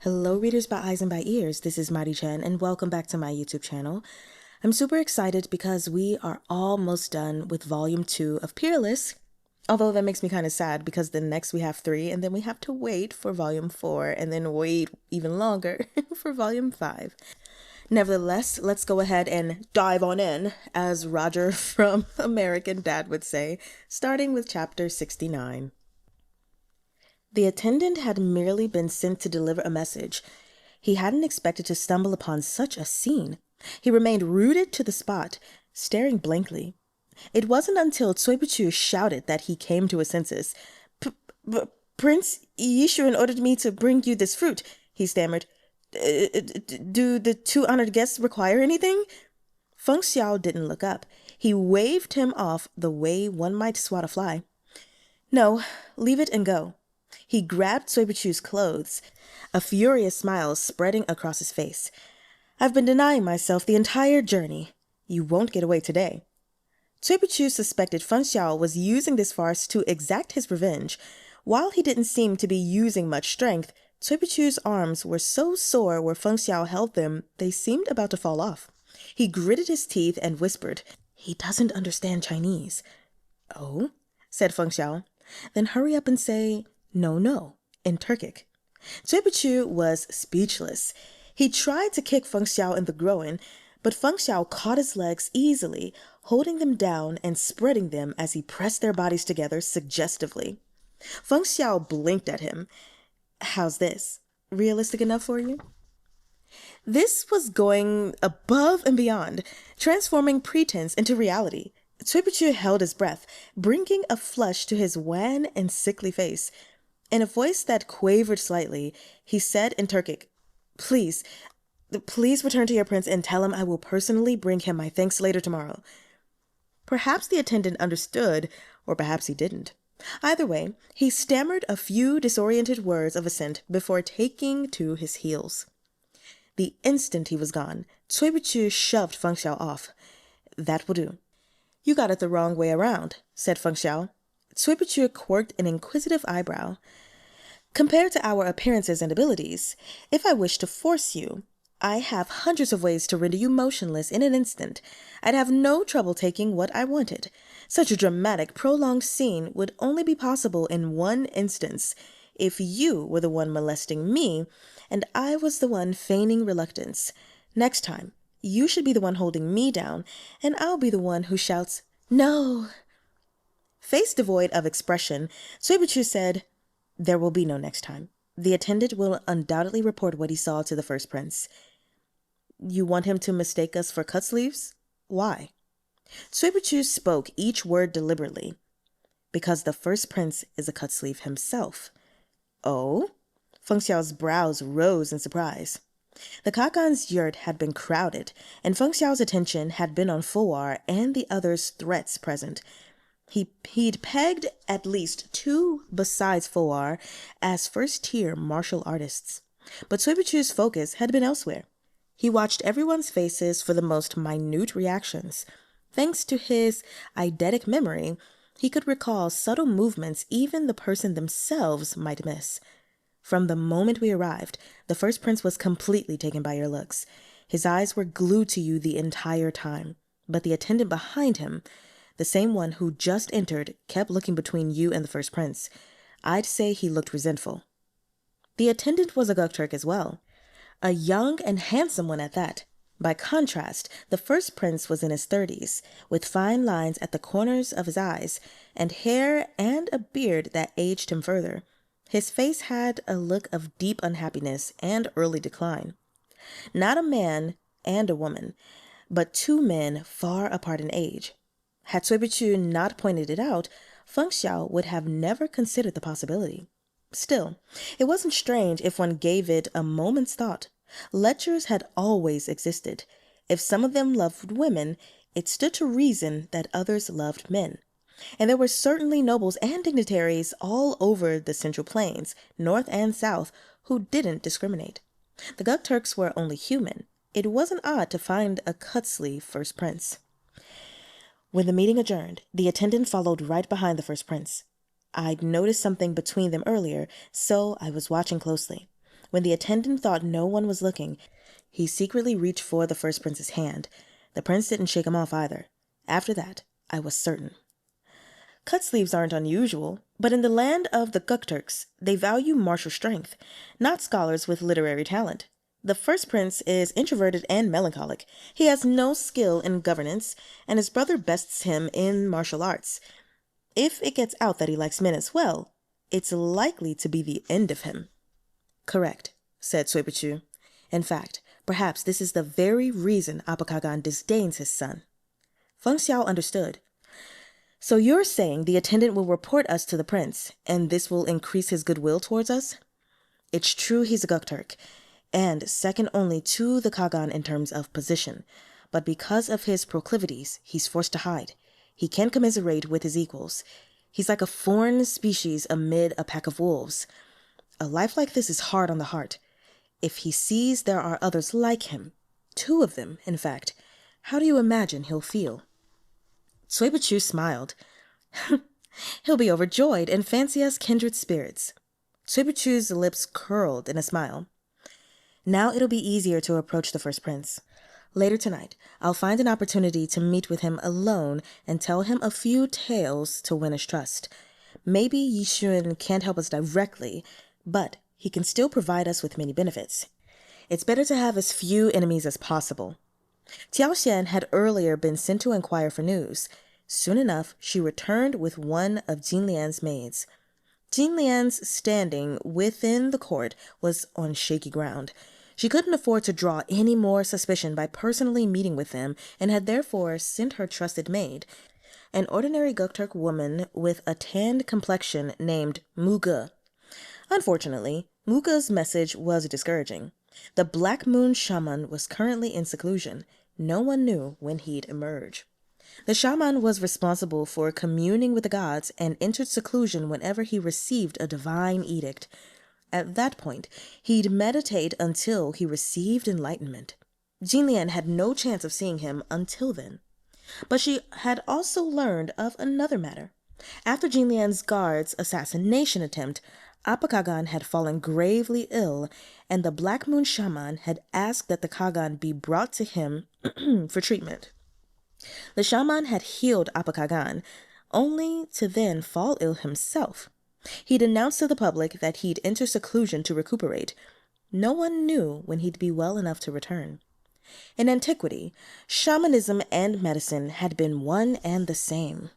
Hello readers by eyes and by ears, this is Mighty Chen and welcome back to my YouTube channel. I'm super excited because we are almost done with volume 2 of Peerless, although that makes me kind of sad because then next we have 3 and then we have to wait for volume 4 and then wait even longer for volume 5. Nevertheless, let's go ahead and dive on in, as Roger from American Dad would say, starting with chapter 69. The attendant had merely been sent to deliver a message. He hadn't expected to stumble upon such a scene. He remained rooted to the spot, staring blankly. It wasn't until Cuibuchu shouted that he came to his senses. Prince Yishuan ordered me to bring you this fruit, he stammered. Do the two honored guests require anything? Feng Xiao didn't look up. He waved him off the way one might swat a fly. No, leave it and go. He grabbed Cuibuchu's clothes, a furious smile spreading across his face. I've been denying myself the entire journey. You won't get away today. Cuibuchu suspected Feng Xiao was using this farce to exact his revenge. While he didn't seem to be using much strength, Cuibuchu's arms were so sore where Feng Xiao held them, they seemed about to fall off. He gritted his teeth and whispered, He doesn't understand Chinese. Oh, said Feng Xiao. Then hurry up and say, No, in Turkic. Cuibuchu was speechless. He tried to kick Feng Xiao in the groin, but Feng Xiao caught his legs easily, holding them down and spreading them as he pressed their bodies together suggestively. Feng Xiao blinked at him. How's this? Realistic enough for you? This was going above and beyond, transforming pretense into reality. Cuibuchu held his breath, bringing a flush to his wan and sickly face. In a voice that quavered slightly, he said in Turkic, Please return to your prince and tell him I will personally bring him my thanks later tomorrow. Perhaps the attendant understood, or perhaps he didn't. Either way, he stammered a few disoriented words of assent before taking to his heels. The instant he was gone, Cuibuchu shoved Feng Xiao off. That will do. You got it the wrong way around, said Feng Xiao. Cuibuchu quirked an inquisitive eyebrow. Compared to our appearances and abilities, if I wish to force you, I have hundreds of ways to render you motionless in an instant. I'd have no trouble taking what I wanted. Such a dramatic, prolonged scene would only be possible in one instance, if you were the one molesting me, and I was the one feigning reluctance. Next time, you should be the one holding me down, and I'll be the one who shouts, No! Face devoid of expression, Cuibuchu said, There will be no next time. The attendant will undoubtedly report what he saw to the first prince. You want him to mistake us for cut sleeves? Why? Cuibuchu spoke each word deliberately. Because the first prince is a cut sleeve himself. Oh? Feng Xiao's brows rose in surprise. The Kakan's yurt had been crowded, and Feng Xiao's attention had been on Fowar and the others' threats present. He'd pegged at least 2 besides Fowar as first-tier martial artists. But Cuibuchu's focus had been elsewhere. He watched everyone's faces for the most minute reactions. Thanks to his eidetic memory, he could recall subtle movements even the person themselves might miss. From the moment we arrived, the first prince was completely taken by your looks. His eyes were glued to you the entire time, but the attendant behind him, the same one who just entered, kept looking between you and the first prince. I'd say he looked resentful. The attendant was a Gokturk as well. A young and handsome one at that. By contrast, the first prince was in his 30s, with fine lines at the corners of his eyes, and hair and a beard that aged him further. His face had a look of deep unhappiness and early decline. Not a man and a woman, but 2 men far apart in age. Had Cuibuchu not pointed it out, Feng Xiao would have never considered the possibility. Still, it wasn't strange if one gave it a moment's thought. Lechers had always existed. If some of them loved women, it stood to reason that others loved men. And there were certainly nobles and dignitaries all over the Central Plains, north and south, who didn't discriminate. The Gokturks were only human. It wasn't odd to find a cut-sleeve first prince. When the meeting adjourned, the attendant followed right behind the first prince. I'd noticed something between them earlier, so I was watching closely. When the attendant thought no one was looking, he secretly reached for the first prince's hand. The prince didn't shake him off either. After that, I was certain. Cut sleeves aren't unusual, but in the land of the Gukturks, they value martial strength, not scholars with literary talent. The first prince is introverted and melancholic. He has no skill in governance, and his brother bests him in martial arts. If it gets out that he likes men as well, it's likely to be the end of him. Correct, said Suipachu. In fact, perhaps this is the very reason Apakagan disdains his son. Feng Xiao understood. So you're saying the attendant will report us to the prince, and this will increase his goodwill towards us? It's true he's a Gukturk, and second only to the Kagan in terms of position, but because of his proclivities, he's forced to hide. He can't commiserate with his equals. He's like a foreign species amid a pack of wolves. A life like this is hard on the heart. If he sees there are others like him, 2 of them, in fact, how do you imagine he'll feel? Suipachu smiled. He'll be overjoyed and fancy us kindred spirits. Suipachu's lips curled in a smile. Now it'll be easier to approach the first prince. Later tonight, I'll find an opportunity to meet with him alone and tell him a few tales to win his trust. Maybe Yixun can't help us directly, but he can still provide us with many benefits. It's better to have as few enemies as possible. Tiaoxian had earlier been sent to inquire for news. Soon enough, she returned with one of Jin Lian's maids. Jin Lian's standing within the court was on shaky ground. She couldn't afford to draw any more suspicion by personally meeting with them and had therefore sent her trusted maid, an ordinary Gukturk woman with a tanned complexion named Muge. Unfortunately, Muge's message was discouraging. The Black Moon shaman was currently in seclusion. No one knew when he'd emerge. The shaman was responsible for communing with the gods and entered seclusion whenever he received a divine edict. At that point, he'd meditate until he received enlightenment. Jin Lian had no chance of seeing him until then. But she had also learned of another matter. After Jin Lian's guard's assassination attempt, Apakagan had fallen gravely ill, and the Black Moon shaman had asked that the Kagan be brought to him for treatment. The shaman had healed Apakagan, only to then fall ill himself. He'd announced to the public that he'd enter seclusion to recuperate. No one knew when he'd be well enough to return. In antiquity, shamanism and medicine had been one and the same.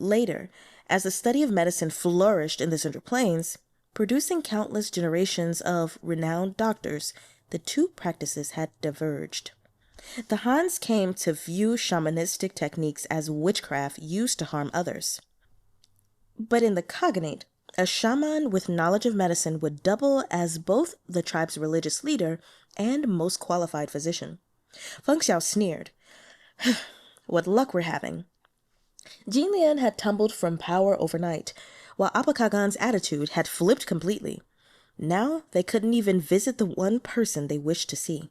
Later, as the study of medicine flourished in the Central Plains, producing countless generations of renowned doctors, the 2 practices had diverged. The Hans came to view shamanistic techniques as witchcraft used to harm others. But in the Khaganate, a shaman with knowledge of medicine would double as both the tribe's religious leader and most qualified physician. Feng Xiao sneered. What luck we're having. Jin Lian had tumbled from power overnight, while Apakagan's attitude had flipped completely. Now they couldn't even visit the one person they wished to see.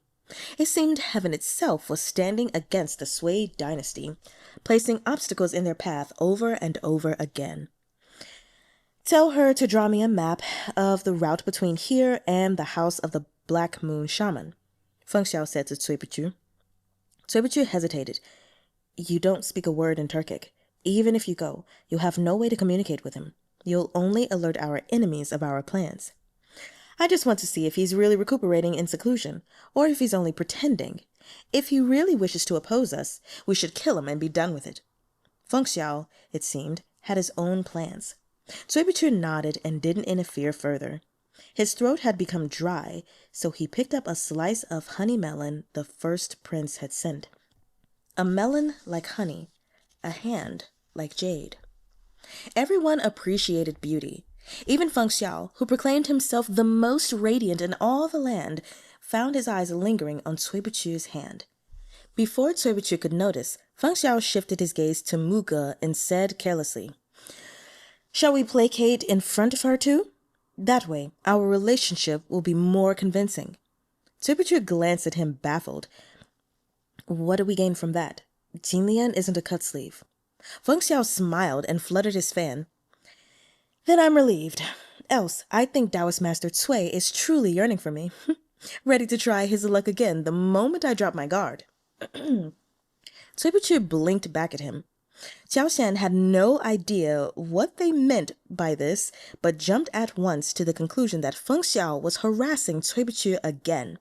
It seemed heaven itself was standing against the Sui dynasty, placing obstacles in their path over and over again. Tell her to draw me a map of the route between here and the house of the Black Moon shaman, Feng Xiao said to Suipachu. Suipachu hesitated. You don't speak a word in Turkic. Even if you go, you'll have no way to communicate with him. You'll only alert our enemies of our plans. I just want to see if he's really recuperating in seclusion, or if he's only pretending. If he really wishes to oppose us, we should kill him and be done with it. Feng Xiao, it seemed, had his own plans. Suipachu nodded and didn't interfere further. His throat had become dry, so he picked up a slice of honey melon the first prince had sent. A melon like honey, a hand like jade. Everyone appreciated beauty. Even Feng Xiao, who proclaimed himself the most radiant in all the land, found his eyes lingering on Suipachu's hand. Before Suipachu could notice, Feng Xiao shifted his gaze to Muge and said carelessly, Shall we placate in front of her too? That way, our relationship will be more convincing. Suipachu glanced at him baffled. What do we gain from that? Jin Lian isn't a cut sleeve. Feng Xiao smiled and fluttered his fan. Then I'm relieved. Else, I think Taoist Master Cui is truly yearning for me, ready to try his luck again the moment I drop my guard. Cui Buchu blinked back at him. Xiao Xian had no idea what they meant by this, but jumped at once to the conclusion that Feng Xiao was harassing Cui Buchu again.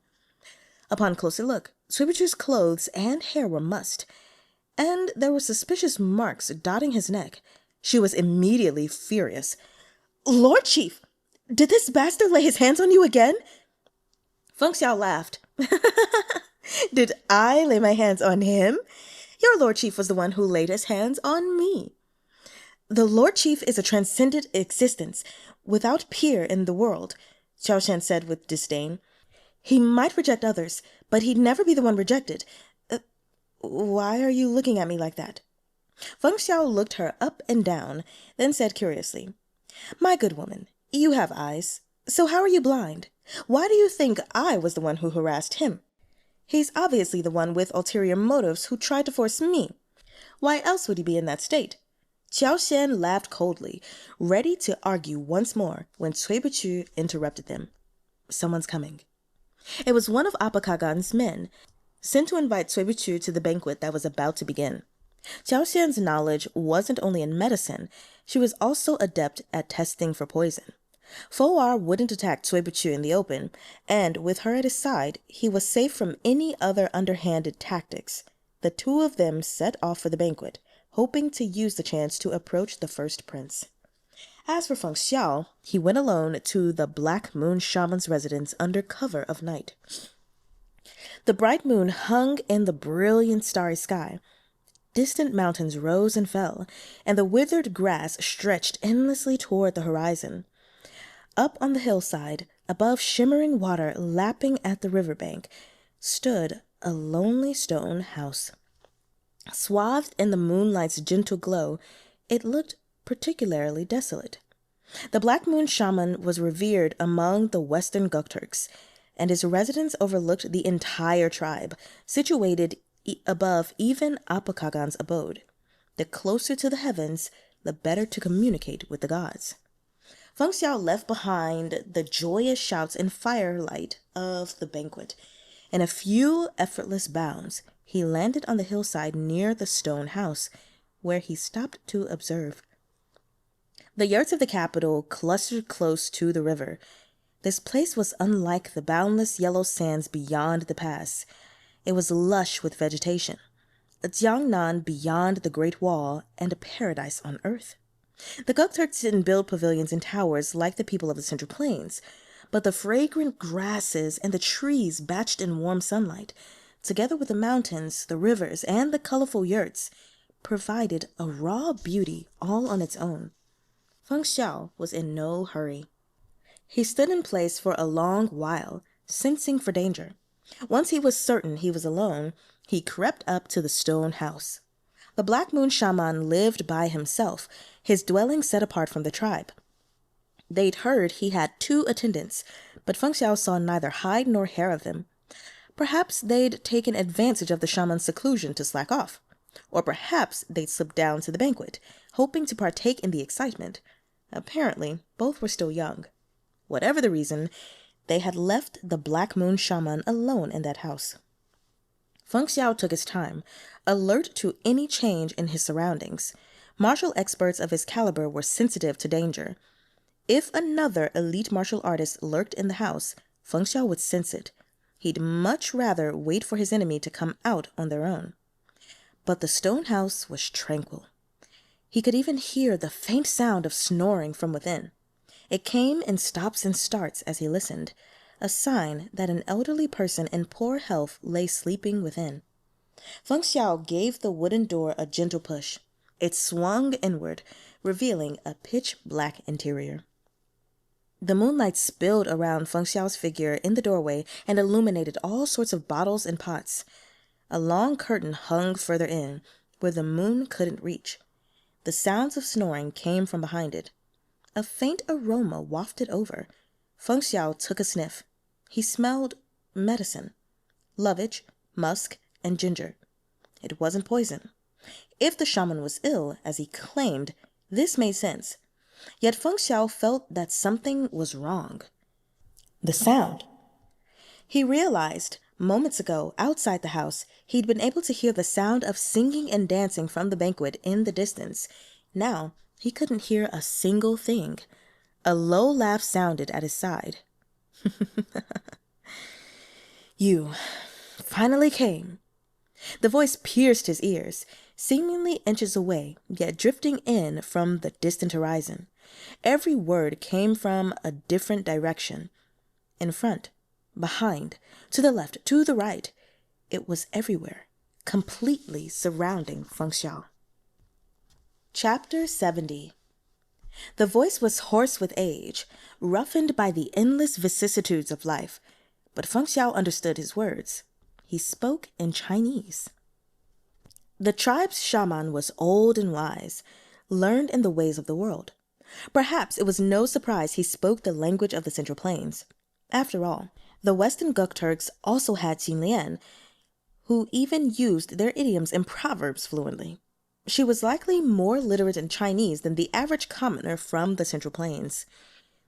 Upon closer look, Cui Buchu's clothes and hair were mussed, and there were suspicious marks dotting his neck. She was immediately furious. "Lord Chief, did this bastard lay his hands on you again?" Feng Xiao laughed. "Did I lay my hands on him? Your Lord Chief was the one who laid his hands on me. The Lord Chief is a transcendent existence, without peer in the world," Xiao Xian said with disdain. "He might reject others, but he'd never be the one rejected. Why are you looking at me like that?" Feng Xiao looked her up and down, then said curiously, "My good woman, you have eyes, so how are you blind? Why do you think I was the one who harassed him? He's obviously the one with ulterior motives who tried to force me. Why else would he be in that state?" Xiao Xian laughed coldly, ready to argue once more, when Cui Buchu interrupted them. "Someone's coming." It was one of Appa Kagan's men, sent to invite Cui Buchu to the banquet that was about to begin. Xiao Xian's knowledge wasn't only in medicine, she was also adept at testing for poison. Fouar wouldn't attack Cui Buchu in the open, and with her at his side, he was safe from any other underhanded tactics. The two of them set off for the banquet, hoping to use the chance to approach the first prince. As for Feng Xiao, he went alone to the Black Moon Shaman's residence under cover of night. The bright moon hung in the brilliant starry sky. Distant mountains rose and fell, and the withered grass stretched endlessly toward the horizon. Up on the hillside, above shimmering water lapping at the riverbank, stood a lonely stone house. Swathed in the moonlight's gentle glow, it looked particularly desolate. The Black Moon Shaman was revered among the Western Gokturks, and his residence overlooked the entire tribe, situated above even Appa Kagan's abode. The closer to the heavens, the better to communicate with the gods. Feng Xiao left behind the joyous shouts and firelight of the banquet. In a few effortless bounds, he landed on the hillside near the stone house, where he stopped to observe. The yurts of the capital clustered close to the river. This place was unlike the boundless yellow sands beyond the pass. It was lush with vegetation, a Jiangnan beyond the Great Wall, and a paradise on earth. The Gokturks didn't build pavilions and towers like the people of the Central Plains, but the fragrant grasses and the trees batched in warm sunlight, together with the mountains, the rivers, and the colorful yurts, provided a raw beauty all on its own. Feng Xiao was in no hurry. He stood in place for a long while, sensing for danger. Once he was certain he was alone, he crept up to the stone house. The Black Moon Shaman lived by himself, his dwelling set apart from the tribe. They'd heard he had 2 attendants, but Feng Xiao saw neither hide nor hair of them. Perhaps they'd taken advantage of the shaman's seclusion to slack off. Or perhaps they'd slipped down to the banquet, hoping to partake in the excitement. Apparently, both were still young. Whatever the reason, they had left the Black Moon Shaman alone in that house. Feng Xiao took his time, alert to any change in his surroundings. Martial experts of his caliber were sensitive to danger. If another elite martial artist lurked in the house, Feng Xiao would sense it. He'd much rather wait for his enemy to come out on their own. But the stone house was tranquil. He could even hear the faint sound of snoring from within. It came in stops and starts as he listened, a sign that an elderly person in poor health lay sleeping within. Feng Xiao gave the wooden door a gentle push. It swung inward, revealing a pitch-black interior. The moonlight spilled around Feng Xiao's figure in the doorway and illuminated all sorts of bottles and pots. A long curtain hung further in, where the moon couldn't reach. The sounds of snoring came from behind it. A faint aroma wafted over. Feng Xiao took a sniff. He smelled medicine. Lovage, musk, and ginger. It wasn't poison. If the shaman was ill, as he claimed, this made sense. Yet Feng Xiao felt that something was wrong. The sound. He realized moments ago, outside the house, he'd been able to hear the sound of singing and dancing from the banquet in the distance. Now, he couldn't hear a single thing. A low laugh sounded at his side. You finally came. The voice pierced his ears, seemingly inches away, yet drifting in from the distant horizon. Every word came from a different direction. In front, behind, to the left, to the right. It was everywhere, completely surrounding Feng Xiao. Chapter 70. The voice was hoarse with age, roughened by the endless vicissitudes of life, but Feng Xiao understood his words. He spoke in Chinese. The tribe's shaman was old and wise, learned in the ways of the world. Perhaps it was no surprise he spoke the language of the Central Plains. After all, the Western Gukturks also had Xin Lian, who even used their idioms and proverbs fluently. She was likely more literate in Chinese than the average commoner from the Central Plains.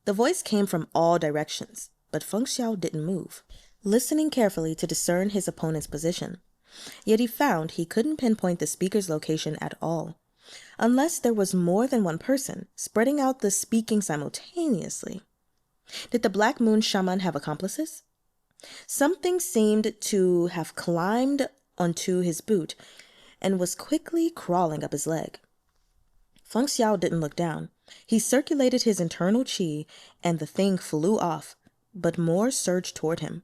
The voice came from all directions, but Feng Xiao didn't move, listening carefully to discern his opponent's position. Yet he found he couldn't pinpoint the speaker's location at all, unless there was more than one person spreading out the speaking simultaneously. Did the Black Moon shaman have accomplices? Something seemed to have climbed onto his boot and was quickly crawling up his leg. Feng Xiao didn't look down. He circulated his internal qi, and the thing flew off, but more surged toward him.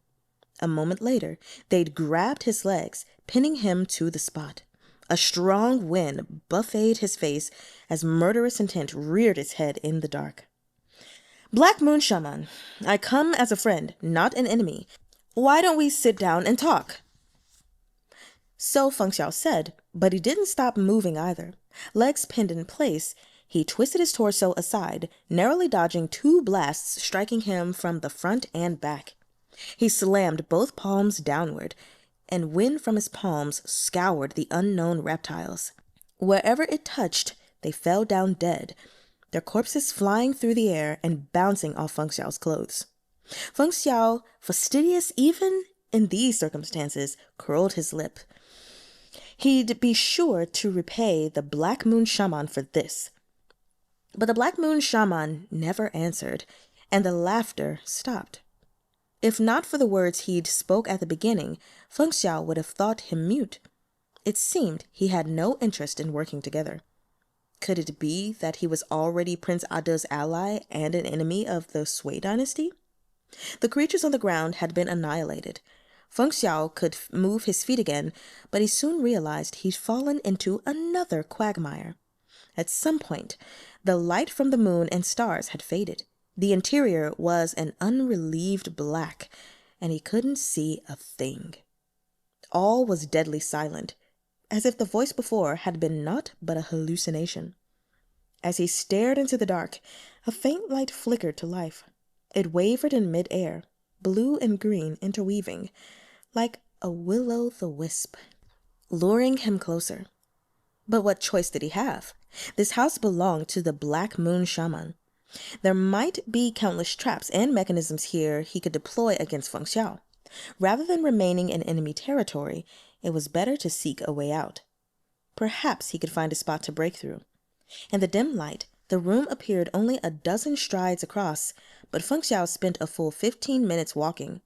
A moment later, they'd grabbed his legs, pinning him to the spot. A strong wind buffeted his face as murderous intent reared its head in the dark. Black Moon Shaman, I come as a friend, not an enemy. Why don't we sit down and talk? So Feng Xiao said, but he didn't stop moving either. Legs pinned in place, he twisted his torso aside, narrowly dodging 2 blasts striking him from the front and back. He slammed both palms downward, and wind from his palms scoured the unknown reptiles. Wherever it touched, they fell down dead, their corpses flying through the air and bouncing off Feng Xiao's clothes. Feng Xiao, fastidious even in these circumstances, curled his lip. He'd be sure to repay the Black Moon Shaman for this. But the Black Moon Shaman never answered, and the laughter stopped. If not for the words he'd spoke at the beginning, Feng Xiao would have thought him mute. It seemed he had no interest in working together. Could it be that he was already Prince Ada's ally and an enemy of the Sui dynasty? The creatures on the ground had been annihilated. Feng Xiao could move his feet again, but he soon realized he'd fallen into another quagmire. At some point, the light from the moon and stars had faded. The interior was an unrelieved black, and he couldn't see a thing. All was deadly silent, as if the voice before had been naught but a hallucination. As he stared into the dark, a faint light flickered to life. It wavered in mid-air, blue and green interweaving, like a will-o'-the-wisp, luring him closer. But what choice did he have? This house belonged to the Black Moon Shaman. There might be countless traps and mechanisms here he could deploy against Feng Xiao. Rather than remaining in enemy territory, it was better to seek a way out. Perhaps he could find a spot to break through. In the dim light, the room appeared only a dozen strides across, but Feng Xiao spent a full 15 minutes walking.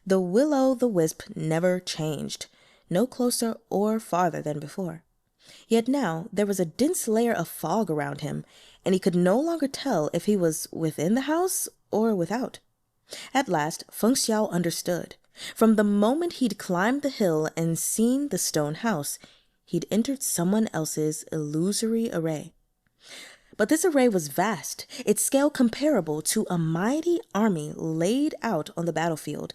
The will-o'-the-wisp never changed, no closer or farther than before. Yet now there was a dense layer of fog around him, and he could no longer tell if he was within the house or without. At last, Feng Xiao understood. From the moment he'd climbed the hill and seen the stone house, he'd entered someone else's illusory array. But this array was vast, its scale comparable to a mighty army laid out on the battlefield,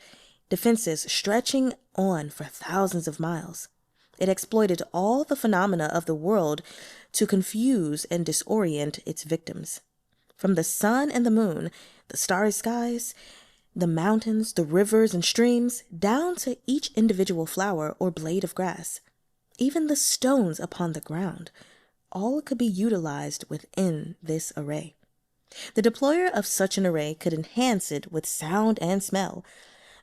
defenses stretching on for thousands of miles. It exploited all the phenomena of the world to confuse and disorient its victims. From the sun and the moon, the starry skies, the mountains, the rivers and streams, down to each individual flower or blade of grass, even the stones upon the ground, all could be utilized within this array. The deployer of such an array could enhance it with sound and smell,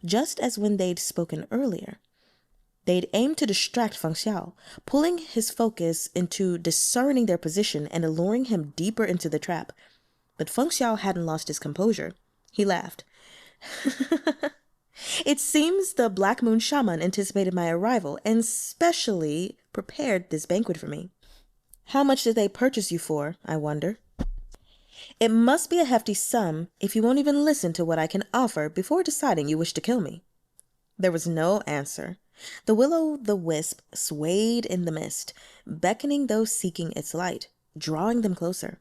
just as when they'd spoken earlier. They'd aimed to distract Feng Xiao, pulling his focus into discerning their position and alluring him deeper into the trap. But Feng Xiao hadn't lost his composure. He laughed. It seems the Black Moon Shaman anticipated my arrival and specially prepared this banquet for me. How much did they purchase you for, I wonder? It must be a hefty sum if you won't even listen to what I can offer before deciding you wish to kill me. There was no answer. The will-o'-the-wisp swayed in the mist, beckoning those seeking its light, drawing them closer.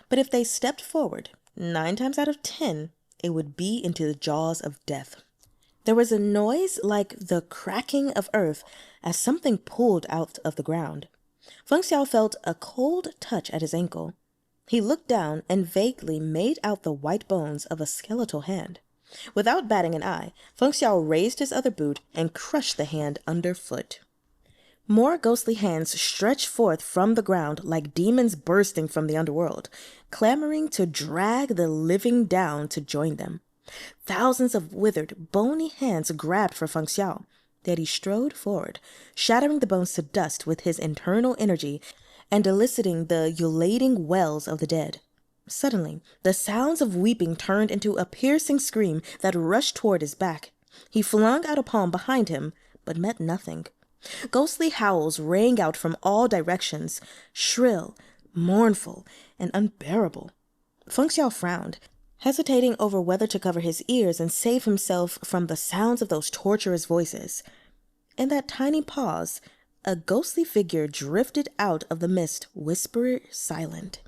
But if they stepped forward, 9 times out of 10, it would be into the jaws of death. There was a noise like the cracking of earth as something pulled out of the ground. Feng Xiao felt a cold touch at his ankle. He looked down and vaguely made out the white bones of a skeletal hand. Without batting an eye, Feng Xiao raised his other boot and crushed the hand underfoot. More ghostly hands stretched forth from the ground like demons bursting from the underworld, clamoring to drag the living down to join them. Thousands of withered, bony hands grabbed for Feng Xiao, yet he strode forward, shattering the bones to dust with his internal energy and eliciting the ululating wails of the dead. Suddenly, the sounds of weeping turned into a piercing scream that rushed toward his back. He flung out a palm behind him, but met nothing. Ghostly howls rang out from all directions, shrill, mournful, and unbearable. Feng Xiao frowned, hesitating over whether to cover his ears and save himself from the sounds of those torturous voices. In that tiny pause, a ghostly figure drifted out of the mist, whisper silent.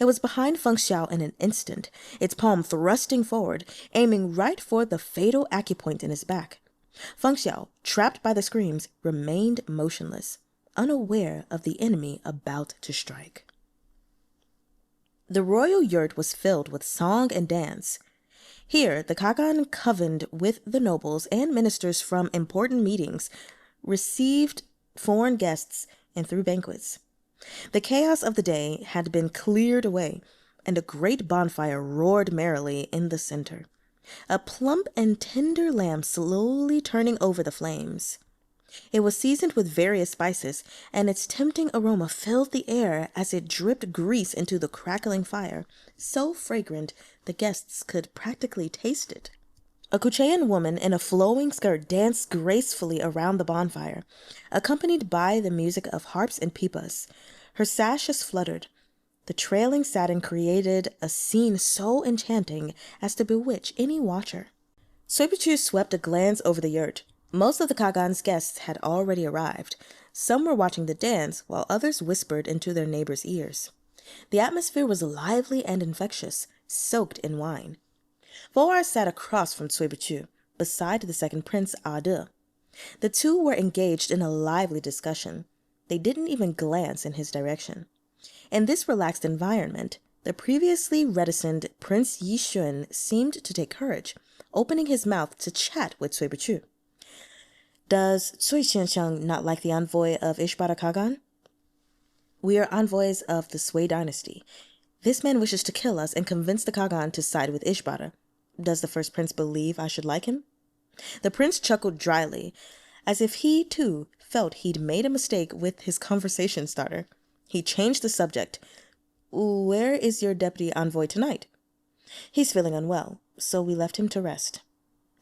It was behind Feng Xiao in an instant, its palm thrusting forward, aiming right for the fatal acupoint in his back. Feng Xiao, trapped by the screams, remained motionless, unaware of the enemy about to strike. The royal yurt was filled with song and dance. Here, the Kagan covened with the nobles and ministers from important meetings, received foreign guests, and threw banquets. The chaos of the day had been cleared away, and a great bonfire roared merrily in the center, a plump and tender lamb slowly turning over the flames. It was seasoned with various spices, and its tempting aroma filled the air as it dripped grease into the crackling fire, so fragrant the guests could practically taste it. A Kuchean woman in a flowing skirt danced gracefully around the bonfire, accompanied by the music of harps and pipas. Her sashes fluttered. The trailing satin created a scene so enchanting as to bewitch any watcher. Suipichu swept a glance over the yurt. Most of the Kagan's guests had already arrived. Some were watching the dance, while others whispered into their neighbors' ears. The atmosphere was lively and infectious, soaked in wine. Voar sat across from Suipichu, beside the second prince, Ade. The two were engaged in a lively discussion. They didn't even glance in his direction. In this relaxed environment, the previously reticent Prince Yixun seemed to take courage, opening his mouth to chat with Suipichu. Does Cui Qianxiang not like the envoy of Ishbara Kagan? We are envoys of the Sui dynasty. This man wishes to kill us and convince the Kagan to side with Ishbara. Does the first prince believe I should like him? The prince chuckled dryly, as if he, too, felt he'd made a mistake with his conversation starter. He changed the subject. Where is your deputy envoy tonight? He's feeling unwell, so we left him to rest.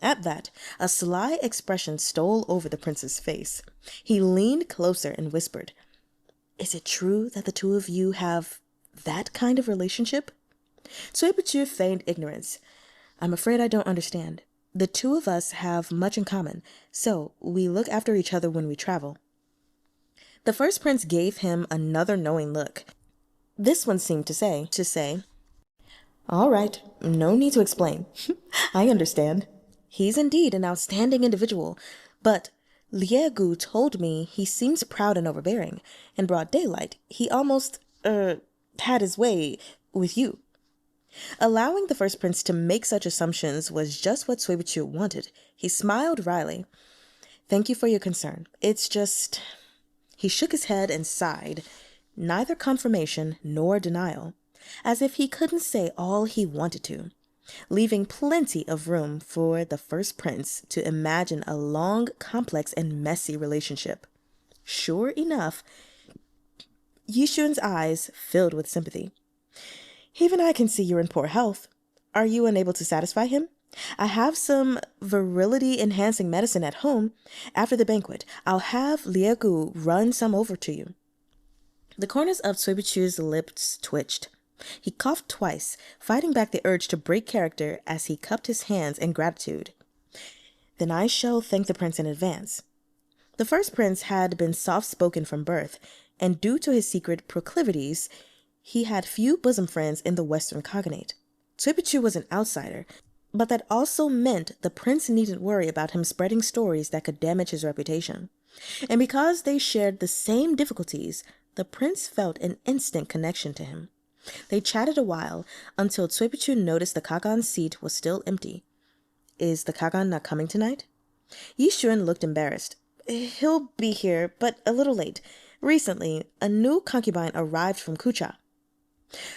At that, a sly expression stole over the prince's face. He leaned closer and whispered, Is it true that the two of you have that kind of relationship? Suipichu feigned ignorance. I'm afraid I don't understand. The two of us have much in common, so we look after each other when we travel. The first prince gave him another knowing look. This one seemed to say, All right, no need to explain. I understand. He's indeed an outstanding individual, but Liegu told me he seems proud and overbearing. In broad daylight, he almost, had his way with you. Allowing the first prince to make such assumptions was just what Suipichu wanted. He smiled wryly. Thank you for your concern. It's just... He shook his head and sighed. Neither confirmation nor denial. as if he couldn't say all he wanted to, leaving plenty of room for the first prince to imagine a long, complex, and messy relationship. Sure enough, Yixuan's eyes filled with sympathy. Even I can see you're in poor health. Are you unable to satisfy him? I have some virility-enhancing medicine at home. After the banquet, I'll have Liegu run some over to you. The corners of Cui Bichu's lips twitched. He coughed twice, fighting back the urge to break character as he cupped his hands in gratitude. Then I shall thank the prince in advance. The first prince had been soft-spoken from birth, and due to his secret proclivities, he had few bosom friends in the Western Cognate. Cui Bichu was an outsider, but that also meant the prince needn't worry about him spreading stories that could damage his reputation. And because they shared the same difficulties, the prince felt an instant connection to him. They chatted a while, until Cui Bichu noticed the Kagan's seat was still empty. Is the Kagan not coming tonight? Yixuan looked embarrassed. He'll be here, but a little late. Recently, a new concubine arrived from Kucha.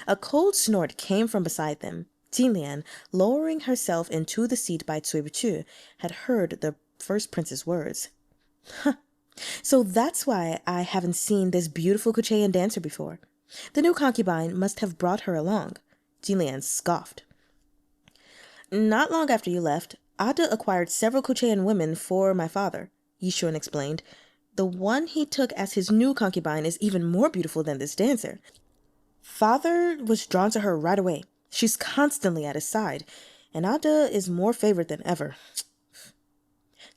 A cold snort came from beside them. Jinlian, lowering herself into the seat by Cui Bichu, had heard the first prince's words. Huh. So that's why I haven't seen this beautiful Kuchean dancer before. The new concubine must have brought her along. Jinlian scoffed. Not long after you left, Ada acquired several Kuchean women for my father, Yixuan explained. The one he took as his new concubine is even more beautiful than this dancer. Father was drawn to her right away. She's constantly at his side, and Ada is more favored than ever.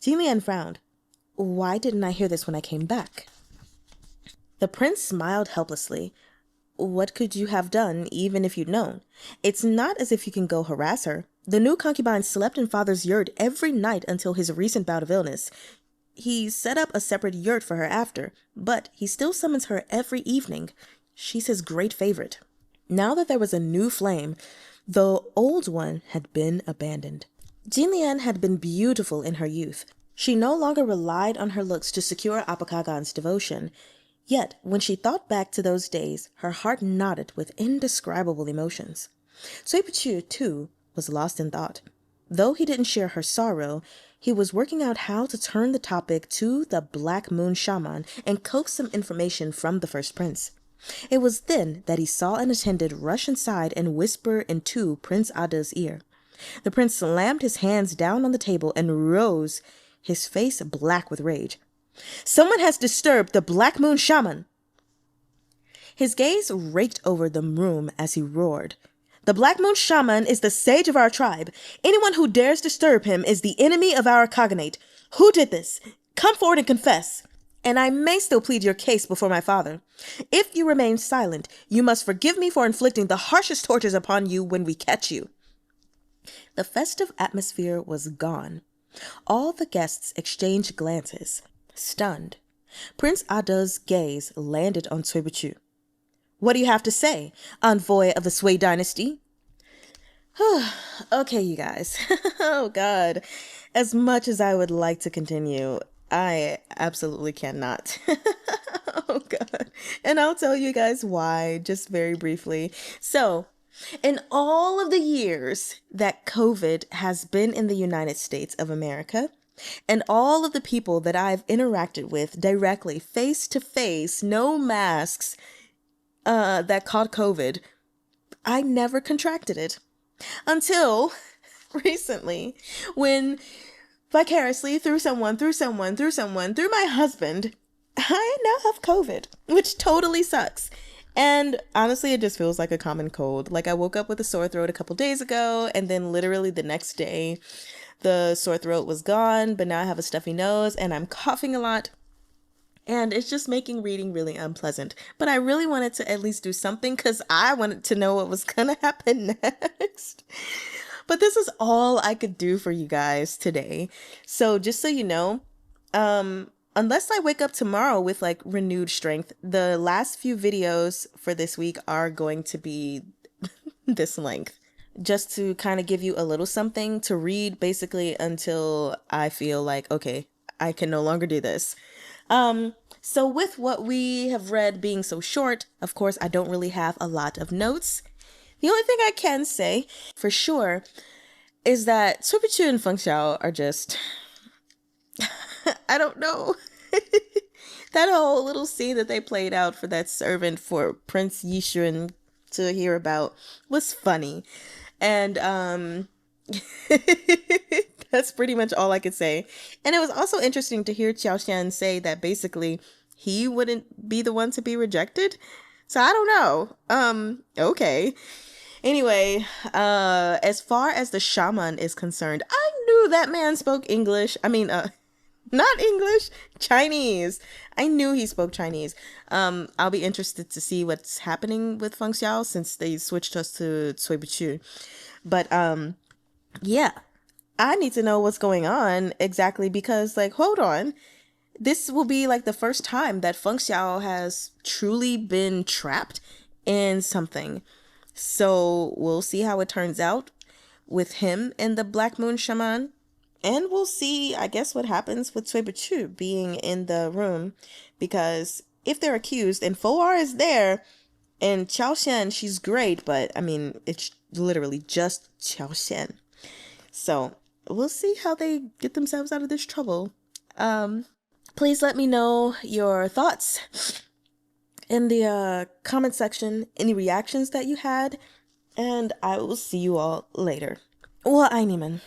Jinlian frowned. Why didn't I hear this when I came back? The prince smiled helplessly. What could you have done, even if you'd known? It's not as if you can go harass her. The new concubine slept in father's yurt every night until his recent bout of illness. He set up a separate yurt for her after, but he still summons her every evening. She's his great favorite. Now that there was a new flame, the old one had been abandoned. Jinlian had been beautiful in her youth. She no longer relied on her looks to secure Apakagan's devotion. Yet, when she thought back to those days, her heart nodded with indescribable emotions. Cui Bichu, too, was lost in thought. Though he didn't share her sorrow, he was working out how to turn the topic to the Black Moon Shaman and coax some information from the first prince. It was then that he saw an attendant rush inside and whisper into Prince Ada's ear. The prince slammed his hands down on the table and rose, his face black with rage. Someone has disturbed the Black Moon Shaman! His gaze raked over the room as he roared. The Black Moon Shaman is the sage of our tribe. Anyone who dares disturb him is the enemy of our cognate. Who did this? Come forward and confess. And I may still plead your case before my father. If you remain silent, you must forgive me for inflicting the harshest tortures upon you when we catch you. The festive atmosphere was gone. All the guests exchanged glances, stunned. Prince Ada's gaze landed on Cui Bichu. What do you have to say, envoy of the Sui dynasty? Okay, you guys. Oh, God. As much as I would like to continue, I absolutely cannot. Oh, God. And I'll tell you guys why, just very briefly. So, in all of the years that COVID has been in the United States of America, and all of the people that I've interacted with directly, face to face, no masks, that caught COVID, I never contracted it. Until recently, when vicariously through my husband, I now have COVID, which totally sucks. And honestly, it just feels like a common cold. Like I woke up with a sore throat a couple days ago, and then literally the next day, the sore throat was gone, but now I have a stuffy nose and I'm coughing a lot. And it's just making reading really unpleasant. But I really wanted to at least do something because I wanted to know what was going to happen next. But this is all I could do for you guys today. So just so you know, unless I wake up tomorrow with like renewed strength, the last few videos for this week are going to be this length. Just to kind of give you a little something to read basically until I feel like, okay, I can no longer do this. So with what we have read being so short, of course, I don't really have a lot of notes. The only thing I can say for sure is that Cui Chu and Feng Xiao are just, I don't know. That whole little scene that they played out for that servant for Prince Yishun to hear about was funny. And that's pretty much all I could say. And it was also interesting to hear Xiao Xian say that basically he wouldn't be the one to be rejected. So I don't know. Okay. Anyway, as far as the shaman is concerned, I knew that man spoke English. I mean, not English, Chinese. I knew he spoke Chinese. I'll be interested to see what's happening with Feng Xiao since they switched us to Cui Bichu. But yeah, I need to know what's going on exactly because, like, hold on. This will be like the first time that Feng Xiao has truly been trapped in something. So we'll see how it turns out with him and the Black Moon Shaman. And we'll see, I guess, what happens with Cui Chu being in the room. Because if they're accused and Foar is there and Qiao Xian, she's great, but I mean, it's literally just Qiao Xian. So we'll see how they get themselves out of this trouble. Please let me know your thoughts in the comment section, any reactions that you had, and I will see you all later. 我爱你们。